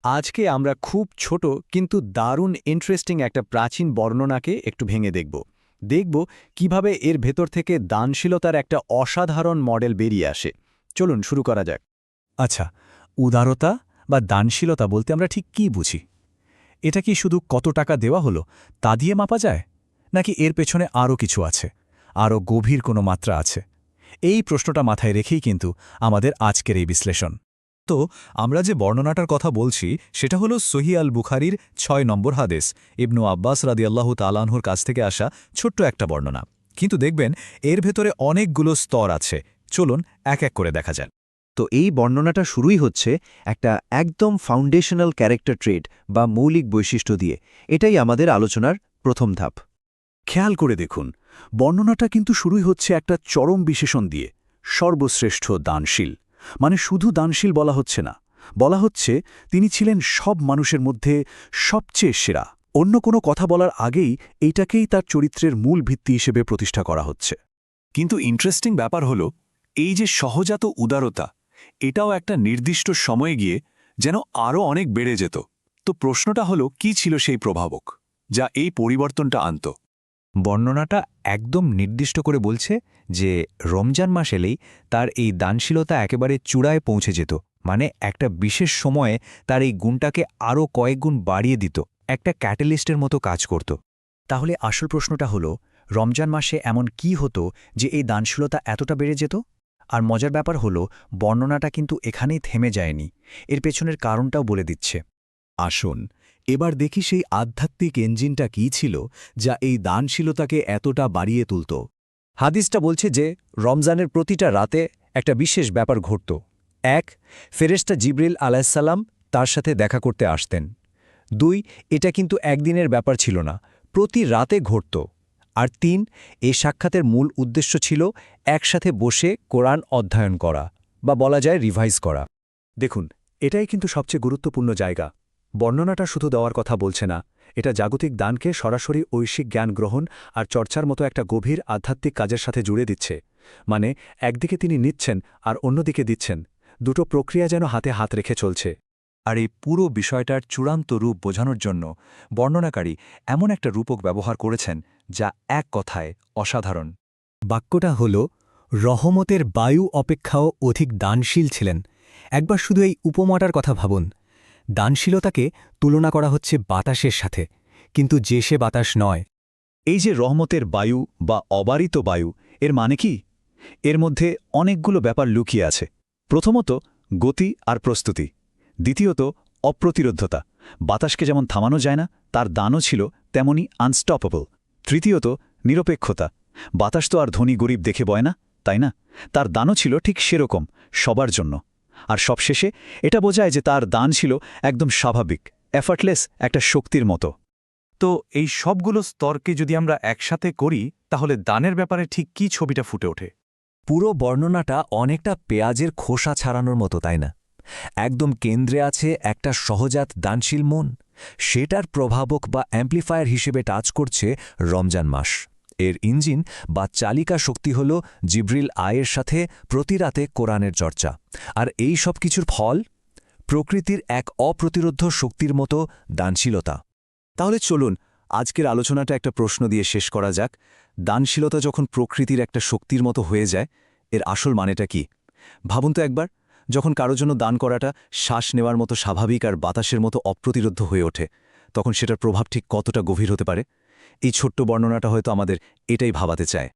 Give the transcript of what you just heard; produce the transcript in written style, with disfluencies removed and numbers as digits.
আজকে আমরা খুব ছোট কিন্তু দারুণ ইন্টারেস্টিং একটা প্রাচীন বর্ণনাকে একটু ভেঙে দেখব কিভাবে এর ভেতর থেকে দানশীলতার একটা অসাধারণ মডেল বেরিয়ে আসে। চলুন শুরু করা যাক। আচ্ছা, উদারতা বা দানশীলতা বলতে আমরা ঠিক কী বুঝি? এটা কি শুধু কত টাকা দেওয়া হলো তা দিয়ে মাপা যায়, নাকি এর পেছনে আরও কিছু আছে, আরও গভীর কোনো মাত্রা আছে? এই প্রশ্নটা মাথায় রেখেই কিন্তু আমাদের আজকের এই বিশ্লেষণ। তো আমরা যে বর্ণনাটার কথা বলছি সেটা হলো সহিহ আল বুখারীর ৬ নম্বর হাদিস, ইবনু আব্বাস রাদিয়াল্লাহু তাআলা আনহুর কাছ থেকে আসা ছোট্ট একটা বর্ণনা। কিন্তু দেখবেন এর ভেতরে অনেকগুলো স্তর আছে। চলুন এক এক করে দেখা যাক। তো এই বর্ণনাটা শুরুই হচ্ছে একটা একদম ফাউন্ডেশনাল ক্যারেক্টার ট্রেড বা মৌলিক বৈশিষ্ট্য দিয়ে। এটাই আমাদের আলোচনার প্রথম ধাপ। খেয়াল করে দেখুন, বর্ণনাটা কিন্তু শুরুই হচ্ছে একটা চরম বিশেষণ দিয়ে, সর্বশ্রেষ্ঠ দানশীল। মানে শুধু দানশীল বলা হচ্ছে না, বলা হচ্ছে তিনি ছিলেন সব মানুষের মধ্যে সবচেয়ে সেরা। অন্য কোনো কথা বলার আগেই এইটাকেই তার চরিত্রের মূল ভিত্তি হিসেবে প্রতিষ্ঠা করা হচ্ছে। কিন্তু ইন্টারেস্টিং ব্যাপার হলো, এই যে সহজাত উদারতা, এটাও একটা নির্দিষ্ট সময়ে গিয়ে যেন আরও অনেক বেড়ে যেত। তো প্রশ্নটা হলো, কি ছিল সেই প্রভাবক যা এই পরিবর্তনটা আনত? বর্ণনাটা একদম নির্দিষ্ট করে বলছে যে রমজান মাস এলেই তার এই দানশীলতা একেবারে চূড়ায় পৌঁছে যেত। মানে একটা বিশেষ সময়ে তার এই গুণটাকে আরও কয়েক গুণ বাড়িয়ে দিত, একটা ক্যাটালিস্টের মতো কাজ করত। তাহলে আসল প্রশ্নটা হলো, রমজান মাসে এমন কি হতো যে এই দানশীলতা এতটা বেড়ে যেত? আর মজার ব্যাপার হলো, বর্ণনাটা কিন্তু এখানেই থেমে যায়নি, এর পেছনের কারণটাও বলে দিচ্ছে। আসুন এবার দেখি সেই আধ্যাত্মিক ইঞ্জিনটা কী ছিল যা এই দানশীলতাকে এতটা বাড়িয়ে তুলত। হাদিসটা বলছে যে রমজানের প্রতিটা রাতে একটা বিশেষ ব্যাপার ঘটত। ১, ফেরেশতা জিবরিল আলাইহিসসালাম তার সাথে দেখা করতে আসতেন। ২, এটা কিন্তু একদিনের ব্যাপার ছিল না, প্রতি রাতে ঘটত। আর ৩, এই সাক্ষাতের মূল উদ্দেশ্য ছিল একসাথে বসে কোরআন অধ্যয়ন করা, বা বলা যায় রিভাইজ করা। দেখুন, এটাই কিন্তু সবচেয়ে গুরুত্বপূর্ণ জায়গা। বর্ণনাটা শুধু দেওয়ার কথা বলছে না, এটা জাগতিক দানকে সরাসরি ঐশিক জ্ঞান গ্রহণ আর চর্চার মতো একটা গভীর আধ্যাত্মিক কাজের সাথে জুড়ে দিচ্ছে। মানে একদিকে তিনি নিচ্ছেন আর অন্যদিকে দিচ্ছেন, দুটো প্রক্রিয়া যেন হাতে হাত রেখে চলছে। আর এই পুরো বিষয়টার চূড়ান্ত রূপ বোঝানোর জন্য বর্ণনাকারী এমন একটা রূপক ব্যবহার করেছেন যা এক কথায় অসাধারণ। বাক্যটা হল, রহমতের বায়ু অপেক্ষাও অধিক দানশীল ছিলেন। একবার শুধু এই উপমাটার কথা ভাবুন। দানশীলতাকে তুলনা করা হচ্ছে বাতাসের সাথে, কিন্তু যে সে বাতাস নয়। এই যে রহমতের বায়ু বা অবারিত বায়ু, এর মানে কি? এর মধ্যে অনেকগুলো ব্যাপার লুকিয়ে আছে। প্রথমত, গতি আর প্রস্তুতি। দ্বিতীয়ত, অপ্রতিরোধ্যতা। বাতাসকে যেমন থামানো যায় না, তার দানও ছিল তেমনি আনস্টপেবল। তৃতীয়ত, নিরপেক্ষতা। বাতাস তো আর ধনী গরিব দেখে বয় না, তাই না? তার দানও ছিল ঠিক সেরকম, সবার জন্য। আর সবশেষে এটা বোঝায় যে তার দান ছিল একদম স্বাভাবিক, এফার্টলেস একটা শক্তির মতো। তো এই সবগুলো স্তরকে যদি আমরা একসাথে করি, তাহলে দানের ব্যাপারে ঠিক কী ছবিটা ফুটে ওঠে? পুরো বর্ণনাটা অনেকটা পেঁয়াজের খোসা ছাড়ানোর মতো, তাই না? একদম কেন্দ্রে আছে একটা সহজাত দানশীল মন, সেটার প্রভাবক বা অ্যাম্প্লিফায়ার হিসেবে টাচ করছে রমজান মাস। এর ইঞ্জিন বা চালিকা শক্তি হল জিবরিল আয়ের সাথে প্রতি রাতে কোরআনের চর্চা। আর এই সব কিছুর ফল প্রকৃতির এক অপ্রতিরোধ্য শক্তির মতো দানশীলতা। তাহলে চলুন আজকের আলোচনাটা একটা প্রশ্ন দিয়ে শেষ করা যাক। দানশীলতা যখন প্রকৃতির একটা শক্তির মতো হয়ে যায়, এর আসল মানেটা কি? ভাবুন তো একবার, যখন কারো জন্য দান করাটা শ্বাস নেওয়ার মতো স্বাভাবিক আর বাতাসের মতো অপ্রতিরোধ্য হয়ে ওঠে, তখন সেটার প্রভাব ঠিক কতটা গভীর হতে পারে? এই ছোট্ট বর্ণনাটা হয়তো আমাদের এটাই ভাবাতে চায়।